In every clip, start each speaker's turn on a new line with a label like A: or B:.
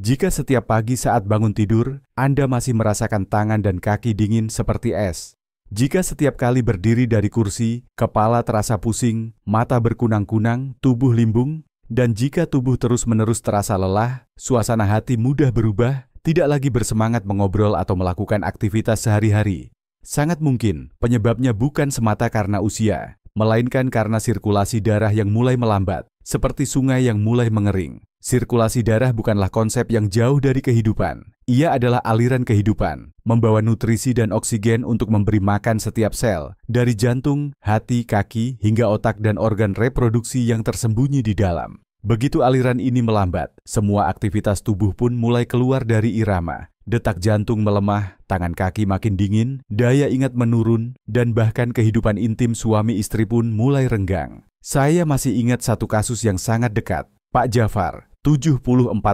A: Jika setiap pagi saat bangun tidur, Anda masih merasakan tangan dan kaki dingin seperti es. Jika setiap kali berdiri dari kursi, kepala terasa pusing, mata berkunang-kunang, tubuh limbung, dan jika tubuh terus-menerus terasa lelah, suasana hati mudah berubah, tidak lagi bersemangat mengobrol atau melakukan aktivitas sehari-hari. Sangat mungkin penyebabnya bukan semata karena usia, melainkan karena sirkulasi darah yang mulai melambat, seperti sungai yang mulai mengering. Sirkulasi darah bukanlah konsep yang jauh dari kehidupan. Ia adalah aliran kehidupan, membawa nutrisi dan oksigen untuk memberi makan setiap sel, dari jantung, hati, kaki, hingga otak dan organ reproduksi yang tersembunyi di dalam. Begitu aliran ini melambat, semua aktivitas tubuh pun mulai keluar dari irama. Detak jantung melemah, tangan kaki makin dingin, daya ingat menurun, dan bahkan kehidupan intim suami istri pun mulai renggang. Saya masih ingat satu kasus yang sangat dekat. Pak Jafar, 74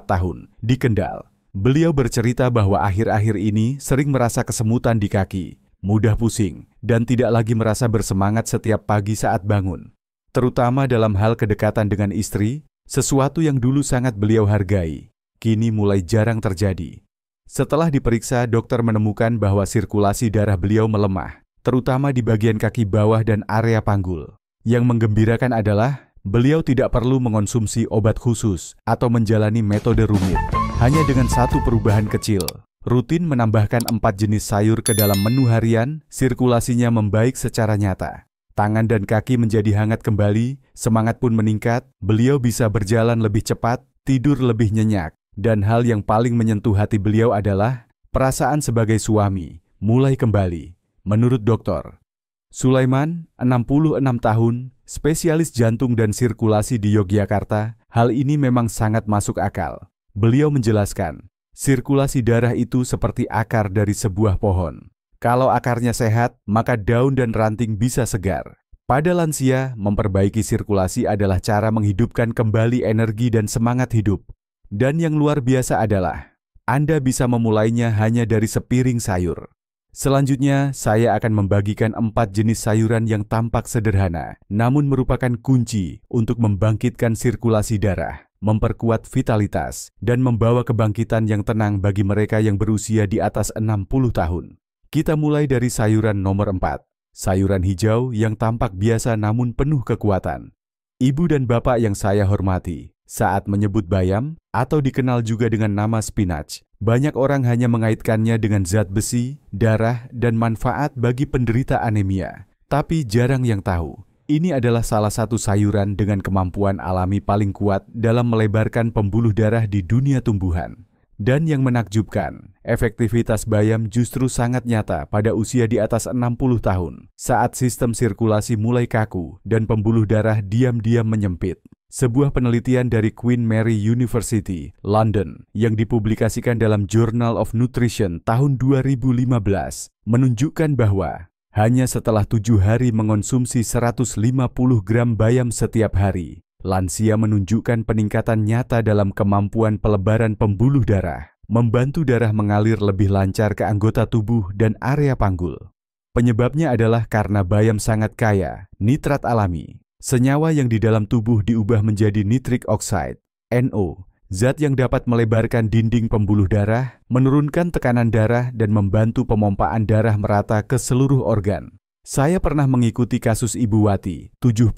A: tahun, di Kendal. Beliau bercerita bahwa akhir-akhir ini sering merasa kesemutan di kaki, mudah pusing, dan tidak lagi merasa bersemangat setiap pagi saat bangun. Terutama dalam hal kedekatan dengan istri, sesuatu yang dulu sangat beliau hargai, kini mulai jarang terjadi. Setelah diperiksa, dokter menemukan bahwa sirkulasi darah beliau melemah, terutama di bagian kaki bawah dan area panggul. Yang menggembirakan adalah, beliau tidak perlu mengonsumsi obat khusus atau menjalani metode rumit. Hanya dengan satu perubahan kecil, rutin menambahkan 4 jenis sayur ke dalam menu harian, sirkulasinya membaik secara nyata. Tangan dan kaki menjadi hangat kembali, semangat pun meningkat, beliau bisa berjalan lebih cepat, tidur lebih nyenyak. Dan hal yang paling menyentuh hati beliau adalah perasaan sebagai suami mulai kembali. Menurut dokter Sulaiman, 66 tahun, spesialis jantung dan sirkulasi di Yogyakarta, hal ini memang sangat masuk akal. Beliau menjelaskan, sirkulasi darah itu seperti akar dari sebuah pohon. Kalau akarnya sehat, maka daun dan ranting bisa segar. Pada lansia, memperbaiki sirkulasi adalah cara menghidupkan kembali energi dan semangat hidup. Dan yang luar biasa adalah, Anda bisa memulainya hanya dari sepiring sayur. Selanjutnya, saya akan membagikan 4 jenis sayuran yang tampak sederhana, namun merupakan kunci untuk membangkitkan sirkulasi darah, memperkuat vitalitas, dan membawa kebangkitan yang tenang bagi mereka yang berusia di atas 60 tahun. Kita mulai dari sayuran nomor 4, sayuran hijau yang tampak biasa namun penuh kekuatan. Ibu dan bapak yang saya hormati, saat menyebut bayam, atau dikenal juga dengan nama spinach, banyak orang hanya mengaitkannya dengan zat besi, darah, dan manfaat bagi penderita anemia. Tapi jarang yang tahu, ini adalah salah satu sayuran dengan kemampuan alami paling kuat dalam melebarkan pembuluh darah di dunia tumbuhan. Dan yang menakjubkan, efektivitas bayam justru sangat nyata pada usia di atas 60 tahun, saat sistem sirkulasi mulai kaku dan pembuluh darah diam-diam menyempit. Sebuah penelitian dari Queen Mary University, London, yang dipublikasikan dalam Journal of Nutrition tahun 2015, menunjukkan bahwa hanya setelah 7 hari mengonsumsi 150 gram bayam setiap hari, lansia menunjukkan peningkatan nyata dalam kemampuan pelebaran pembuluh darah, membantu darah mengalir lebih lancar ke anggota tubuh dan area panggul. Penyebabnya adalah karena bayam sangat kaya nitrat alami. Senyawa yang di dalam tubuh diubah menjadi nitric oxide, NO, zat yang dapat melebarkan dinding pembuluh darah, menurunkan tekanan darah, dan membantu pemompaan darah merata ke seluruh organ. Saya pernah mengikuti kasus Ibu Wati, 71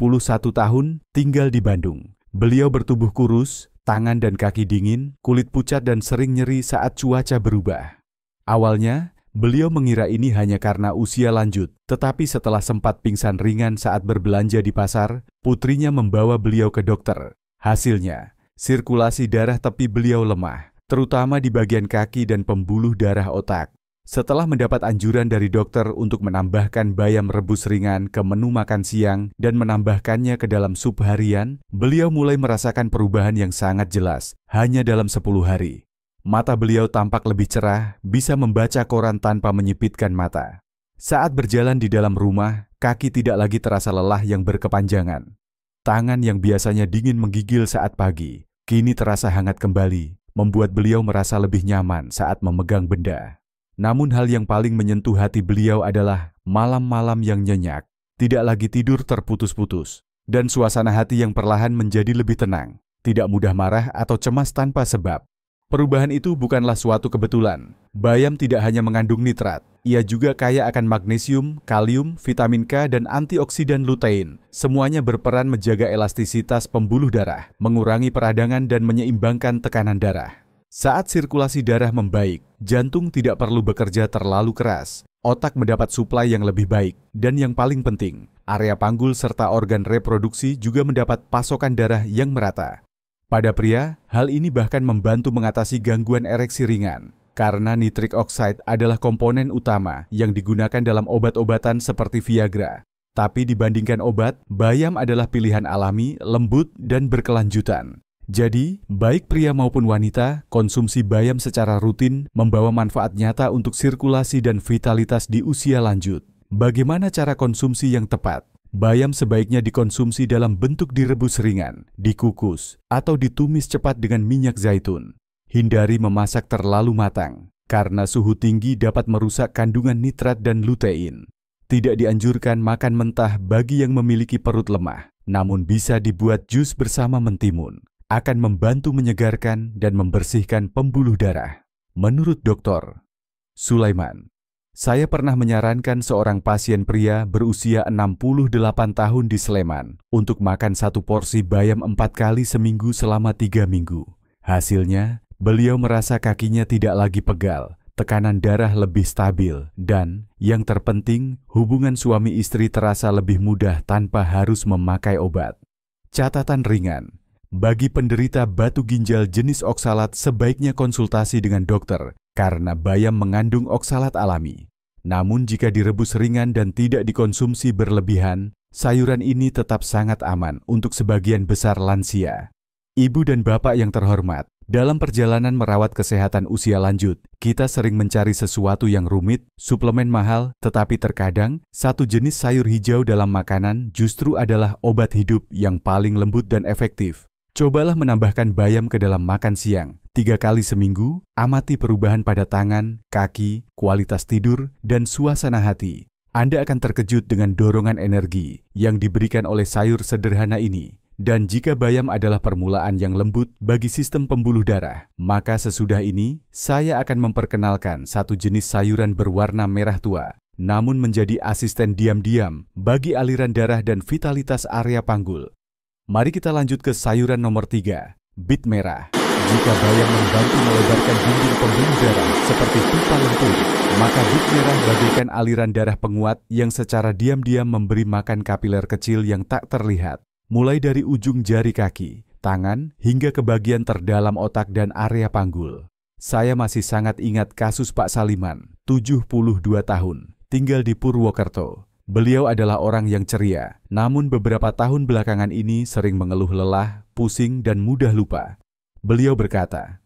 A: tahun, tinggal di Bandung. Beliau bertubuh kurus, tangan dan kaki dingin, kulit pucat dan sering nyeri saat cuaca berubah. Awalnya, beliau mengira ini hanya karena usia lanjut, tetapi setelah sempat pingsan ringan saat berbelanja di pasar, putrinya membawa beliau ke dokter. Hasilnya, sirkulasi darah tepi beliau lemah, terutama di bagian kaki dan pembuluh darah otak. Setelah mendapat anjuran dari dokter untuk menambahkan bayam rebus ringan ke menu makan siang dan menambahkannya ke dalam sup harian, beliau mulai merasakan perubahan yang sangat jelas, hanya dalam 10 hari. Mata beliau tampak lebih cerah, bisa membaca koran tanpa menyipitkan mata. Saat berjalan di dalam rumah, kaki tidak lagi terasa lelah yang berkepanjangan. Tangan yang biasanya dingin menggigil saat pagi, kini terasa hangat kembali, membuat beliau merasa lebih nyaman saat memegang benda. Namun hal yang paling menyentuh hati beliau adalah malam-malam yang nyenyak, tidak lagi tidur terputus-putus, dan suasana hati yang perlahan menjadi lebih tenang, tidak mudah marah atau cemas tanpa sebab. Perubahan itu bukanlah suatu kebetulan. Bayam tidak hanya mengandung nitrat, ia juga kaya akan magnesium, kalium, vitamin K, dan antioksidan lutein. Semuanya berperan menjaga elastisitas pembuluh darah, mengurangi peradangan dan menyeimbangkan tekanan darah. Saat sirkulasi darah membaik, jantung tidak perlu bekerja terlalu keras, otak mendapat suplai yang lebih baik, dan yang paling penting, area panggul serta organ reproduksi juga mendapat pasokan darah yang merata. Pada pria, hal ini bahkan membantu mengatasi gangguan ereksi ringan, karena nitric oxide adalah komponen utama yang digunakan dalam obat-obatan seperti Viagra. Tapi dibandingkan obat, bayam adalah pilihan alami, lembut, dan berkelanjutan. Jadi, baik pria maupun wanita, konsumsi bayam secara rutin membawa manfaat nyata untuk sirkulasi dan vitalitas di usia lanjut. Bagaimana cara konsumsi yang tepat? Bayam sebaiknya dikonsumsi dalam bentuk direbus ringan, dikukus, atau ditumis cepat dengan minyak zaitun. Hindari memasak terlalu matang, karena suhu tinggi dapat merusak kandungan nitrat dan lutein. Tidak dianjurkan makan mentah bagi yang memiliki perut lemah, namun bisa dibuat jus bersama mentimun. Akan membantu menyegarkan dan membersihkan pembuluh darah. Menurut Dr. Sulaiman, saya pernah menyarankan seorang pasien pria berusia 68 tahun di Sleman untuk makan 1 porsi bayam 4 kali seminggu selama 3 minggu. Hasilnya, beliau merasa kakinya tidak lagi pegal, tekanan darah lebih stabil, dan, yang terpenting, hubungan suami istri terasa lebih mudah tanpa harus memakai obat. Catatan ringan, bagi penderita batu ginjal jenis oksalat sebaiknya konsultasi dengan dokter, karena bayam mengandung oksalat alami. Namun jika direbus ringan dan tidak dikonsumsi berlebihan, sayuran ini tetap sangat aman untuk sebagian besar lansia. Ibu dan bapak yang terhormat, dalam perjalanan merawat kesehatan usia lanjut, kita sering mencari sesuatu yang rumit, suplemen mahal, tetapi terkadang satu jenis sayur hijau dalam makanan justru adalah obat hidup yang paling lembut dan efektif. Cobalah menambahkan bayam ke dalam makan siang, 3 kali seminggu, amati perubahan pada tangan, kaki, kualitas tidur, dan suasana hati. Anda akan terkejut dengan dorongan energi yang diberikan oleh sayur sederhana ini. Dan jika bayam adalah permulaan yang lembut bagi sistem pembuluh darah, maka sesudah ini, saya akan memperkenalkan satu jenis sayuran berwarna merah tua, namun menjadi asisten diam-diam bagi aliran darah dan vitalitas area panggul. Mari kita lanjut ke sayuran nomor 3, bit merah. Jika bayam membantu melebarkan dinding pembuluh darah seperti pipa lentur, maka bit merah bagaikan aliran darah penguat yang secara diam-diam memberi makan kapiler kecil yang tak terlihat, mulai dari ujung jari kaki, tangan, hingga ke bagian terdalam otak dan area panggul. Saya masih sangat ingat kasus Pak Saliman, 72 tahun, tinggal di Purwokerto. Beliau adalah orang yang ceria, namun beberapa tahun belakangan ini sering mengeluh lelah, pusing, dan mudah lupa. Beliau berkata,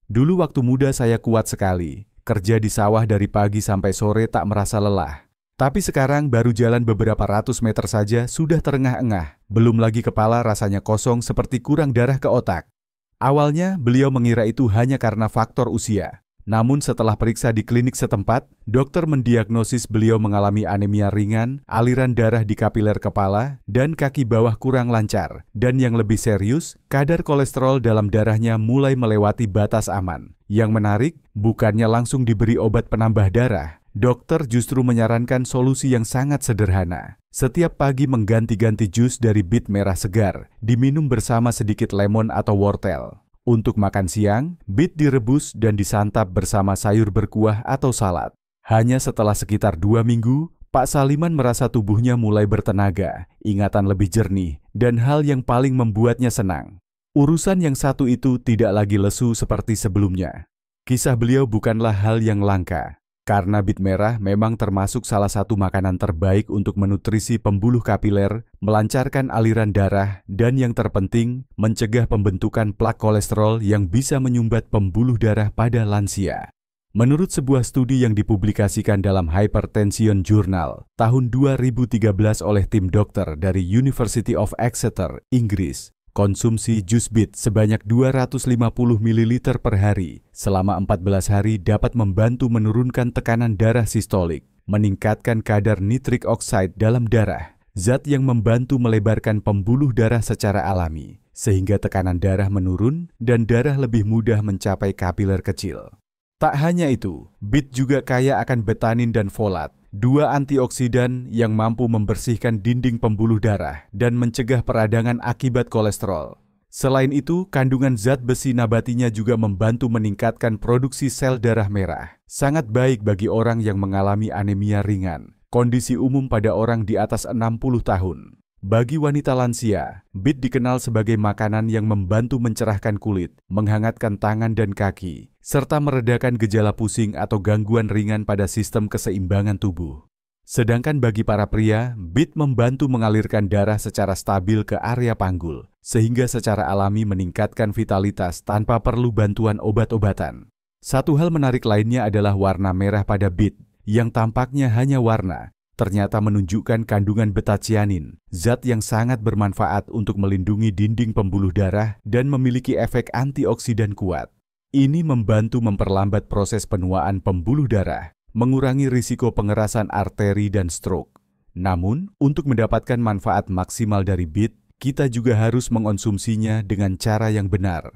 A: "Dulu waktu muda saya kuat sekali, kerja di sawah dari pagi sampai sore tak merasa lelah. Tapi sekarang baru jalan beberapa ratus meter saja sudah terengah-engah, belum lagi kepala rasanya kosong seperti kurang darah ke otak." Awalnya beliau mengira itu hanya karena faktor usia. Namun setelah periksa di klinik setempat, dokter mendiagnosis beliau mengalami anemia ringan, aliran darah di kapiler kepala, dan kaki bawah kurang lancar. Dan yang lebih serius, kadar kolesterol dalam darahnya mulai melewati batas aman. Yang menarik, bukannya langsung diberi obat penambah darah. Dokter justru menyarankan solusi yang sangat sederhana. Setiap pagi mengganti-ganti jus dari bit merah segar, diminum bersama sedikit lemon atau wortel. Untuk makan siang, bit direbus dan disantap bersama sayur berkuah atau salad. Hanya setelah sekitar 2 minggu, Pak Saliman merasa tubuhnya mulai bertenaga, ingatan lebih jernih, dan hal yang paling membuatnya senang. Urusan yang satu itu tidak lagi lesu seperti sebelumnya. Kisah beliau bukanlah hal yang langka, karena bit merah memang termasuk salah satu makanan terbaik untuk menutrisi pembuluh kapiler, melancarkan aliran darah, dan yang terpenting, mencegah pembentukan plak kolesterol yang bisa menyumbat pembuluh darah pada lansia. Menurut sebuah studi yang dipublikasikan dalam Hypertension Journal tahun 2013 oleh tim dokter dari University of Exeter, Inggris, konsumsi jus bit sebanyak 250 ml per hari selama 14 hari dapat membantu menurunkan tekanan darah sistolik, meningkatkan kadar nitric oxide dalam darah, zat yang membantu melebarkan pembuluh darah secara alami, sehingga tekanan darah menurun dan darah lebih mudah mencapai kapiler kecil. Tak hanya itu, bit juga kaya akan betanin dan folat, dua antioksidan yang mampu membersihkan dinding pembuluh darah dan mencegah peradangan akibat kolesterol. Selain itu, kandungan zat besi nabatinya juga membantu meningkatkan produksi sel darah merah. Sangat baik bagi orang yang mengalami anemia ringan, kondisi umum pada orang di atas 60 tahun. Bagi wanita lansia, bit dikenal sebagai makanan yang membantu mencerahkan kulit, menghangatkan tangan dan kaki, serta meredakan gejala pusing atau gangguan ringan pada sistem keseimbangan tubuh. Sedangkan bagi para pria, bit membantu mengalirkan darah secara stabil ke area panggul, sehingga secara alami meningkatkan vitalitas tanpa perlu bantuan obat-obatan. Satu hal menarik lainnya adalah warna merah pada bit, yang tampaknya hanya warna, ternyata menunjukkan kandungan beta-cianin, zat yang sangat bermanfaat untuk melindungi dinding pembuluh darah dan memiliki efek antioksidan kuat. Ini membantu memperlambat proses penuaan pembuluh darah, mengurangi risiko pengerasan arteri dan stroke. Namun, untuk mendapatkan manfaat maksimal dari bit, kita juga harus mengonsumsinya dengan cara yang benar.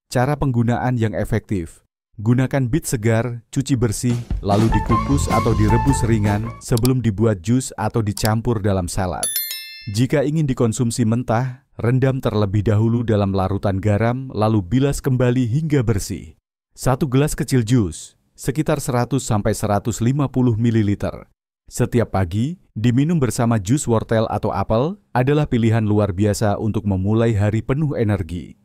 A: Cara penggunaan yang efektif. Gunakan bit segar, cuci bersih, lalu dikukus atau direbus ringan sebelum dibuat jus atau dicampur dalam salad. Jika ingin dikonsumsi mentah, rendam terlebih dahulu dalam larutan garam, lalu bilas kembali hingga bersih. 1 gelas kecil jus, sekitar 100–150 ml. Setiap pagi, diminum bersama jus wortel atau apel adalah pilihan luar biasa untuk memulai hari penuh energi.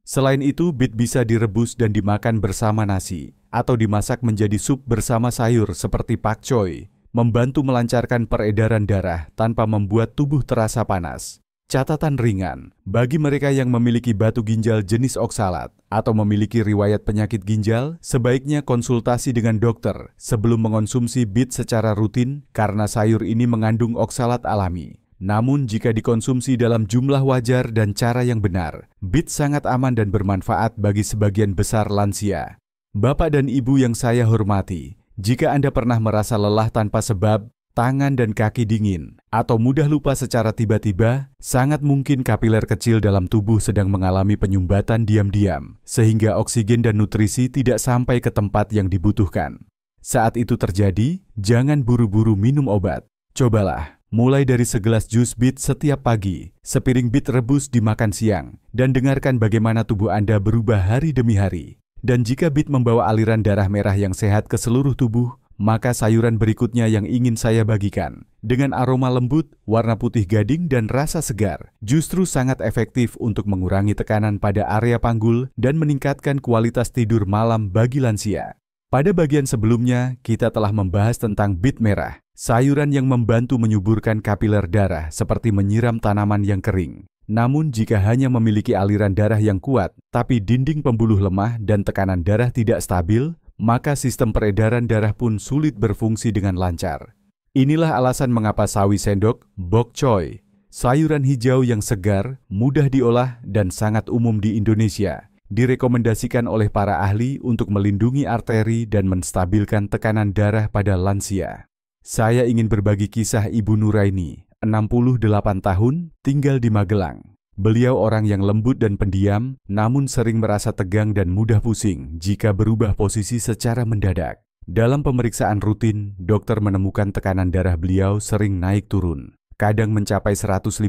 A: Selain itu, bit bisa direbus dan dimakan bersama nasi, atau dimasak menjadi sup bersama sayur seperti pakcoy, membantu melancarkan peredaran darah tanpa membuat tubuh terasa panas. Catatan ringan, bagi mereka yang memiliki batu ginjal jenis oksalat atau memiliki riwayat penyakit ginjal, sebaiknya konsultasi dengan dokter sebelum mengonsumsi bit secara rutin karena sayur ini mengandung oksalat alami. Namun jika dikonsumsi dalam jumlah wajar dan cara yang benar, bit sangat aman dan bermanfaat bagi sebagian besar lansia. Bapak dan Ibu yang saya hormati, jika Anda pernah merasa lelah tanpa sebab, tangan dan kaki dingin, atau mudah lupa secara tiba-tiba, sangat mungkin kapiler kecil dalam tubuh sedang mengalami penyumbatan diam-diam, sehingga oksigen dan nutrisi tidak sampai ke tempat yang dibutuhkan. Saat itu terjadi, jangan buru-buru minum obat. Cobalah, mulai dari segelas jus bit setiap pagi, sepiring bit rebus dimakan siang, dan dengarkan bagaimana tubuh Anda berubah hari demi hari. Dan jika bit membawa aliran darah merah yang sehat ke seluruh tubuh, maka sayuran berikutnya yang ingin saya bagikan, dengan aroma lembut, warna putih gading dan rasa segar, justru sangat efektif untuk mengurangi tekanan pada area panggul dan meningkatkan kualitas tidur malam bagi lansia. Pada bagian sebelumnya, kita telah membahas tentang bit merah, sayuran yang membantu menyuburkan kapiler darah seperti menyiram tanaman yang kering. Namun jika hanya memiliki aliran darah yang kuat, tapi dinding pembuluh lemah dan tekanan darah tidak stabil, maka sistem peredaran darah pun sulit berfungsi dengan lancar. Inilah alasan mengapa sawi sendok, bok choy, sayuran hijau yang segar, mudah diolah dan sangat umum di Indonesia, direkomendasikan oleh para ahli untuk melindungi arteri dan menstabilkan tekanan darah pada lansia. Saya ingin berbagi kisah Ibu Nuraini, 68 tahun, tinggal di Magelang. Beliau orang yang lembut dan pendiam, namun sering merasa tegang dan mudah pusing jika berubah posisi secara mendadak. Dalam pemeriksaan rutin, dokter menemukan tekanan darah beliau sering naik turun. Kadang mencapai 150,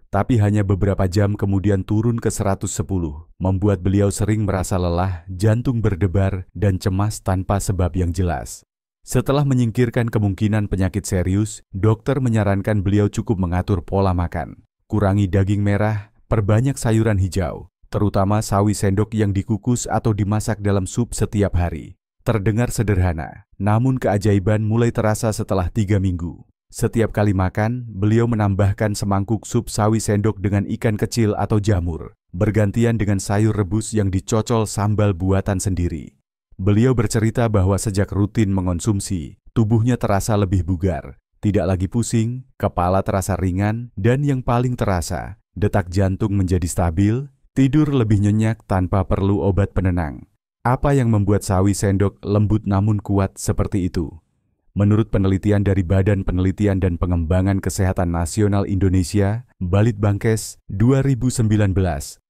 A: tapi hanya beberapa jam kemudian turun ke 110, membuat beliau sering merasa lelah, jantung berdebar, dan cemas tanpa sebab yang jelas. Setelah menyingkirkan kemungkinan penyakit serius, dokter menyarankan beliau cukup mengatur pola makan. Kurangi daging merah, perbanyak sayuran hijau, terutama sawi sendok yang dikukus atau dimasak dalam sup setiap hari. Terdengar sederhana, namun keajaiban mulai terasa setelah 3 minggu. Setiap kali makan, beliau menambahkan semangkuk sup sawi sendok dengan ikan kecil atau jamur, bergantian dengan sayur rebus yang dicocol sambal buatan sendiri. Beliau bercerita bahwa sejak rutin mengonsumsi, tubuhnya terasa lebih bugar. Tidak lagi pusing, kepala terasa ringan, dan yang paling terasa, detak jantung menjadi stabil, tidur lebih nyenyak tanpa perlu obat penenang. Apa yang membuat sawi sendok lembut namun kuat seperti itu? Menurut penelitian dari Badan Penelitian dan Pengembangan Kesehatan Nasional Indonesia, Balitbangkes 2019,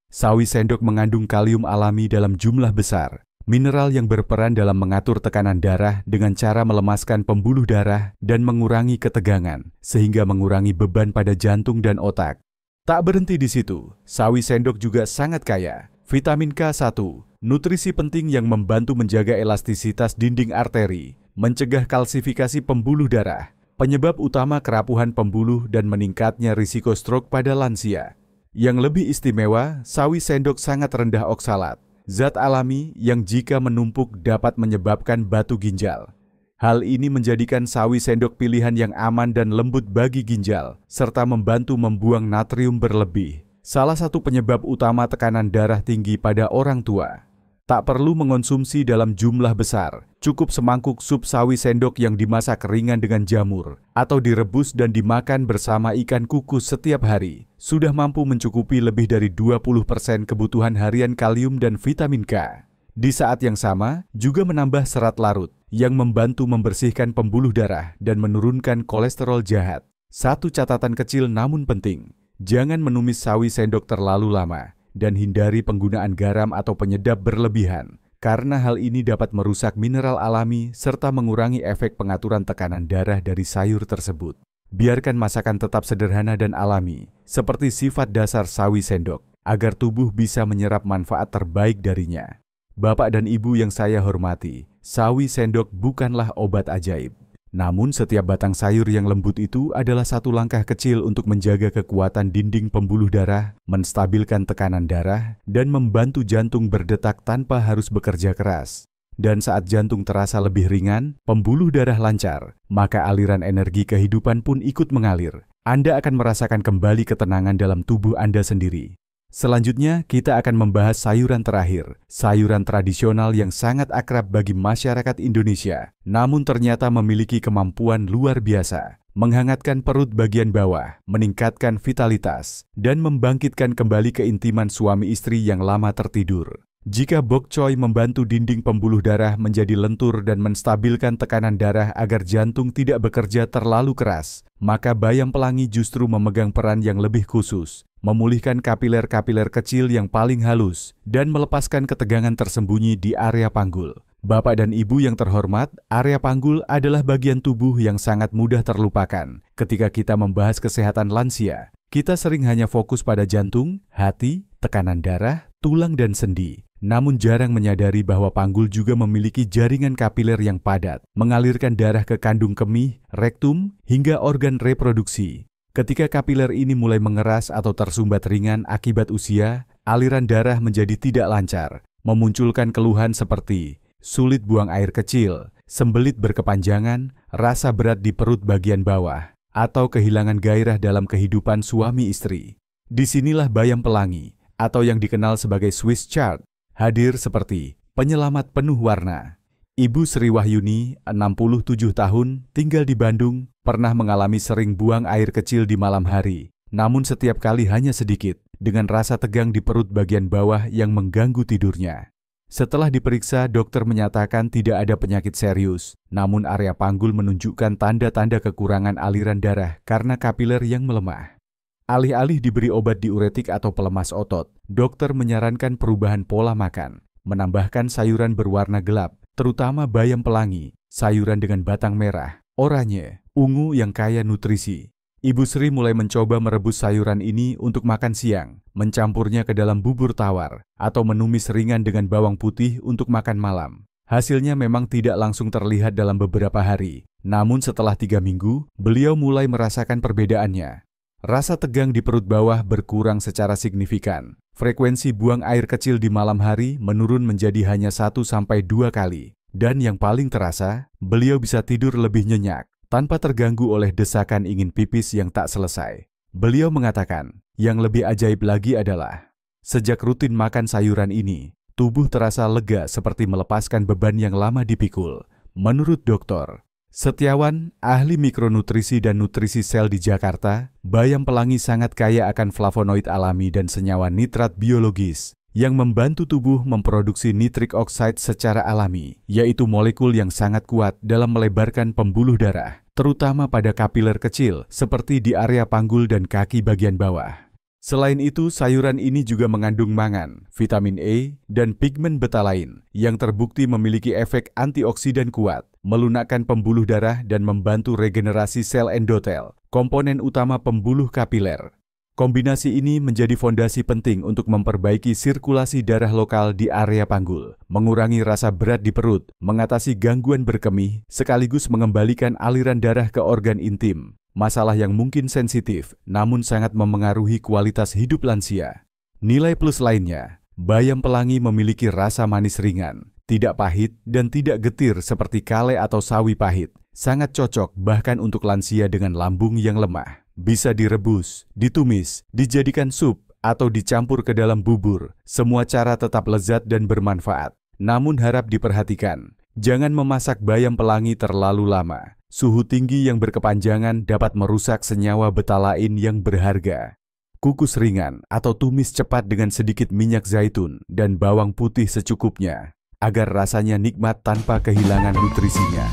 A: Sawi sendok mengandung kalium alami dalam jumlah besar, mineral yang berperan dalam mengatur tekanan darah dengan cara melemaskan pembuluh darah dan mengurangi ketegangan, sehingga mengurangi beban pada jantung dan otak. Tak berhenti di situ, sawi sendok juga sangat kaya. Vitamin K1, nutrisi penting yang membantu menjaga elastisitas dinding arteri, mencegah kalsifikasi pembuluh darah, penyebab utama kerapuhan pembuluh dan meningkatnya risiko stroke pada lansia. Yang lebih istimewa, sawi sendok sangat rendah oksalat, zat alami yang jika menumpuk dapat menyebabkan batu ginjal. Hal ini menjadikan sawi sendok pilihan yang aman dan lembut bagi ginjal, serta membantu membuang natrium berlebih, salah satu penyebab utama tekanan darah tinggi pada orang tua. Tak perlu mengonsumsi dalam jumlah besar, cukup semangkuk sup sawi sendok yang dimasak ringan dengan jamur, atau direbus dan dimakan bersama ikan kukus setiap hari, sudah mampu mencukupi lebih dari 20% kebutuhan harian kalium dan vitamin K. Di saat yang sama, juga menambah serat larut, yang membantu membersihkan pembuluh darah dan menurunkan kolesterol jahat. Satu catatan kecil namun penting, jangan menumis sawi sendok terlalu lama, dan hindari penggunaan garam atau penyedap berlebihan, karena hal ini dapat merusak mineral alami serta mengurangi efek pengaturan tekanan darah dari sayur tersebut. Biarkan masakan tetap sederhana dan alami, seperti sifat dasar sawi sendok, agar tubuh bisa menyerap manfaat terbaik darinya. Bapak dan Ibu yang saya hormati, sawi sendok bukanlah obat ajaib. Namun setiap batang sayur yang lembut itu adalah satu langkah kecil untuk menjaga kekuatan dinding pembuluh darah, menstabilkan tekanan darah, dan membantu jantung berdetak tanpa harus bekerja keras. Dan saat jantung terasa lebih ringan, pembuluh darah lancar, maka aliran energi kehidupan pun ikut mengalir. Anda akan merasakan kembali ketenangan dalam tubuh Anda sendiri. Selanjutnya, kita akan membahas sayuran terakhir, sayuran tradisional yang sangat akrab bagi masyarakat Indonesia, namun ternyata memiliki kemampuan luar biasa, menghangatkan perut bagian bawah, meningkatkan vitalitas, dan membangkitkan kembali keintiman suami istri yang lama tertidur. Jika bok choy membantu dinding pembuluh darah menjadi lentur dan menstabilkan tekanan darah agar jantung tidak bekerja terlalu keras, maka bayam pelangi justru memegang peran yang lebih khusus, memulihkan kapiler-kapiler kecil yang paling halus, dan melepaskan ketegangan tersembunyi di area panggul. Bapak dan Ibu yang terhormat, area panggul adalah bagian tubuh yang sangat mudah terlupakan. Ketika kita membahas kesehatan lansia, kita sering hanya fokus pada jantung, hati, tekanan darah, tulang, dan sendi. Namun jarang menyadari bahwa panggul juga memiliki jaringan kapiler yang padat, mengalirkan darah ke kandung kemih, rektum, hingga organ reproduksi. Ketika kapiler ini mulai mengeras atau tersumbat ringan akibat usia, aliran darah menjadi tidak lancar, memunculkan keluhan seperti sulit buang air kecil, sembelit berkepanjangan, rasa berat di perut bagian bawah, atau kehilangan gairah dalam kehidupan suami istri. Disinilah bayam pelangi, atau yang dikenal sebagai Swiss chard, hadir seperti penyelamat penuh warna. Ibu Sri Wahyuni, 67 tahun, tinggal di Bandung, pernah mengalami sering buang air kecil di malam hari, namun setiap kali hanya sedikit, dengan rasa tegang di perut bagian bawah yang mengganggu tidurnya. Setelah diperiksa, dokter menyatakan tidak ada penyakit serius, namun area panggul menunjukkan tanda-tanda kekurangan aliran darah karena kapiler yang melemah. Alih-alih diberi obat diuretik atau pelemas otot, dokter menyarankan perubahan pola makan, menambahkan sayuran berwarna gelap, terutama bayam pelangi, sayuran dengan batang merah, oranye, ungu yang kaya nutrisi. Ibu Sri mulai mencoba merebus sayuran ini untuk makan siang, mencampurnya ke dalam bubur tawar, atau menumis ringan dengan bawang putih untuk makan malam. Hasilnya memang tidak langsung terlihat dalam beberapa hari, namun setelah 3 minggu, beliau mulai merasakan perbedaannya. Rasa tegang di perut bawah berkurang secara signifikan. Frekuensi buang air kecil di malam hari menurun menjadi hanya 1-2 kali. Dan yang paling terasa, beliau bisa tidur lebih nyenyak, tanpa terganggu oleh desakan ingin pipis yang tak selesai. Beliau mengatakan, yang lebih ajaib lagi adalah, sejak rutin makan sayuran ini, tubuh terasa lega seperti melepaskan beban yang lama dipikul. Menurut dokter Setiawan, ahli mikronutrisi dan nutrisi sel di Jakarta, bayam pelangi sangat kaya akan flavonoid alami dan senyawa nitrat biologis yang membantu tubuh memproduksi nitric oxide secara alami, yaitu molekul yang sangat kuat dalam melebarkan pembuluh darah, terutama pada kapiler kecil seperti di area panggul dan kaki bagian bawah. Selain itu, sayuran ini juga mengandung mangan, vitamin E, dan pigmen betalain yang terbukti memiliki efek antioksidan kuat, melunakkan pembuluh darah dan membantu regenerasi sel endotel, komponen utama pembuluh kapiler. Kombinasi ini menjadi fondasi penting untuk memperbaiki sirkulasi darah lokal di area panggul, mengurangi rasa berat di perut, mengatasi gangguan berkemih, sekaligus mengembalikan aliran darah ke organ intim. Masalah yang mungkin sensitif, namun sangat memengaruhi kualitas hidup lansia. Nilai plus lainnya, bayam pelangi memiliki rasa manis ringan, tidak pahit dan tidak getir seperti kale atau sawi pahit. Sangat cocok bahkan untuk lansia dengan lambung yang lemah. Bisa direbus, ditumis, dijadikan sup, atau dicampur ke dalam bubur. Semua cara tetap lezat dan bermanfaat. Namun harap diperhatikan, jangan memasak bayam pelangi terlalu lama. Suhu tinggi yang berkepanjangan dapat merusak senyawa betalain yang berharga. Kukus ringan atau tumis cepat dengan sedikit minyak zaitun dan bawang putih secukupnya, agar rasanya nikmat tanpa kehilangan nutrisinya.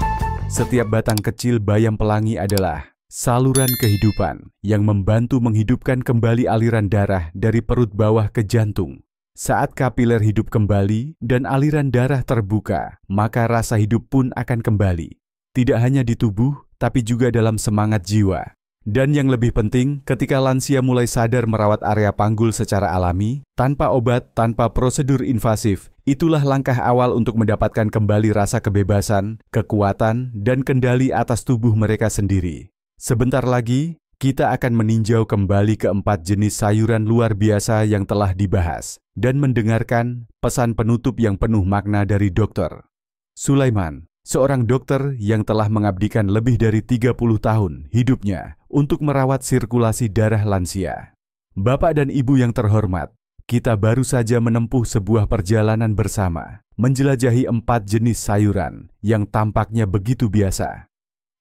A: Setiap batang kecil bayam pelangi adalah saluran kehidupan yang membantu menghidupkan kembali aliran darah dari perut bawah ke jantung. Saat kapiler hidup kembali dan aliran darah terbuka, maka rasa hidup pun akan kembali. Tidak hanya di tubuh, tapi juga dalam semangat jiwa. Dan yang lebih penting, ketika lansia mulai sadar merawat area panggul secara alami, tanpa obat, tanpa prosedur invasif, itulah langkah awal untuk mendapatkan kembali rasa kebebasan, kekuatan, dan kendali atas tubuh mereka sendiri. Sebentar lagi, kita akan meninjau kembali keempat jenis sayuran luar biasa yang telah dibahas, dan mendengarkan pesan penutup yang penuh makna dari Dr. Sulaiman, seorang dokter yang telah mengabdikan lebih dari 30 tahun hidupnya untuk merawat sirkulasi darah lansia. Bapak dan Ibu yang terhormat, kita baru saja menempuh sebuah perjalanan bersama, menjelajahi 4 jenis sayuran yang tampaknya begitu biasa.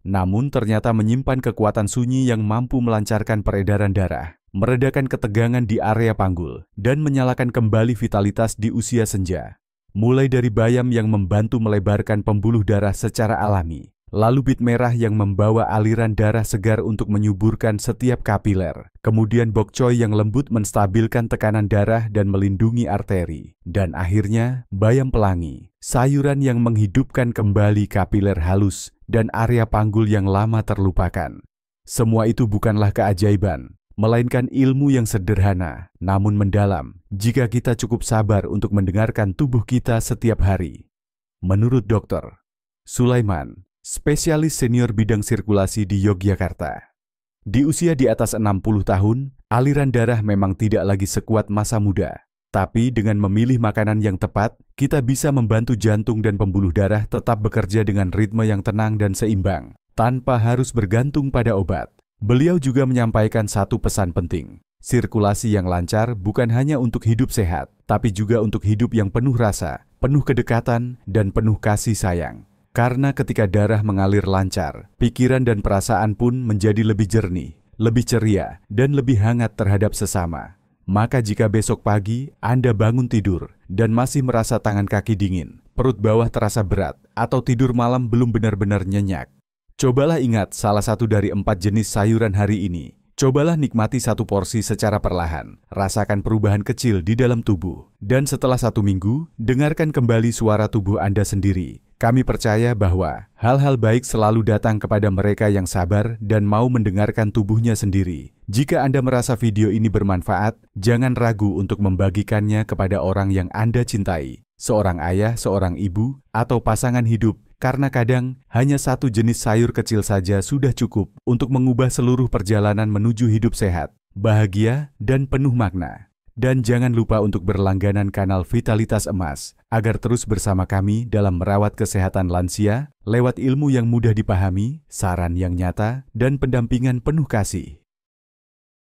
A: Namun ternyata menyimpan kekuatan sunyi yang mampu melancarkan peredaran darah, meredakan ketegangan di area panggul, dan menyalakan kembali vitalitas di usia senja. Mulai dari bayam yang membantu melebarkan pembuluh darah secara alami, lalu bit merah yang membawa aliran darah segar untuk menyuburkan setiap kapiler, kemudian bok choy yang lembut menstabilkan tekanan darah dan melindungi arteri, dan akhirnya bayam pelangi, sayuran yang menghidupkan kembali kapiler halus dan area panggul yang lama terlupakan. Semua itu bukanlah keajaiban, melainkan ilmu yang sederhana, namun mendalam, jika kita cukup sabar untuk mendengarkan tubuh kita setiap hari. Menurut Dr. Sulaiman, spesialis senior bidang sirkulasi di Yogyakarta, di usia di atas 60 tahun, aliran darah memang tidak lagi sekuat masa muda. Tapi dengan memilih makanan yang tepat, kita bisa membantu jantung dan pembuluh darah tetap bekerja dengan ritme yang tenang dan seimbang, tanpa harus bergantung pada obat. Beliau juga menyampaikan satu pesan penting. Sirkulasi yang lancar bukan hanya untuk hidup sehat, tapi juga untuk hidup yang penuh rasa, penuh kedekatan, dan penuh kasih sayang. Karena ketika darah mengalir lancar, pikiran dan perasaan pun menjadi lebih jernih, lebih ceria, dan lebih hangat terhadap sesama. Maka jika besok pagi Anda bangun tidur dan masih merasa tangan kaki dingin, perut bawah terasa berat, atau tidur malam belum benar-benar nyenyak, cobalah ingat salah satu dari 4 jenis sayuran hari ini. Cobalah nikmati satu porsi secara perlahan, rasakan perubahan kecil di dalam tubuh, dan setelah 1 minggu, dengarkan kembali suara tubuh Anda sendiri. Kami percaya bahwa hal-hal baik selalu datang kepada mereka yang sabar dan mau mendengarkan tubuhnya sendiri. Jika Anda merasa video ini bermanfaat, jangan ragu untuk membagikannya kepada orang yang Anda cintai, seorang ayah, seorang ibu, atau pasangan hidup, karena kadang hanya satu jenis sayur kecil saja sudah cukup untuk mengubah seluruh perjalanan menuju hidup sehat, bahagia, dan penuh makna. Dan jangan lupa untuk berlangganan kanal Vitalitas Emas, agar terus bersama kami dalam merawat kesehatan lansia, lewat ilmu yang mudah dipahami, saran yang nyata, dan pendampingan penuh kasih.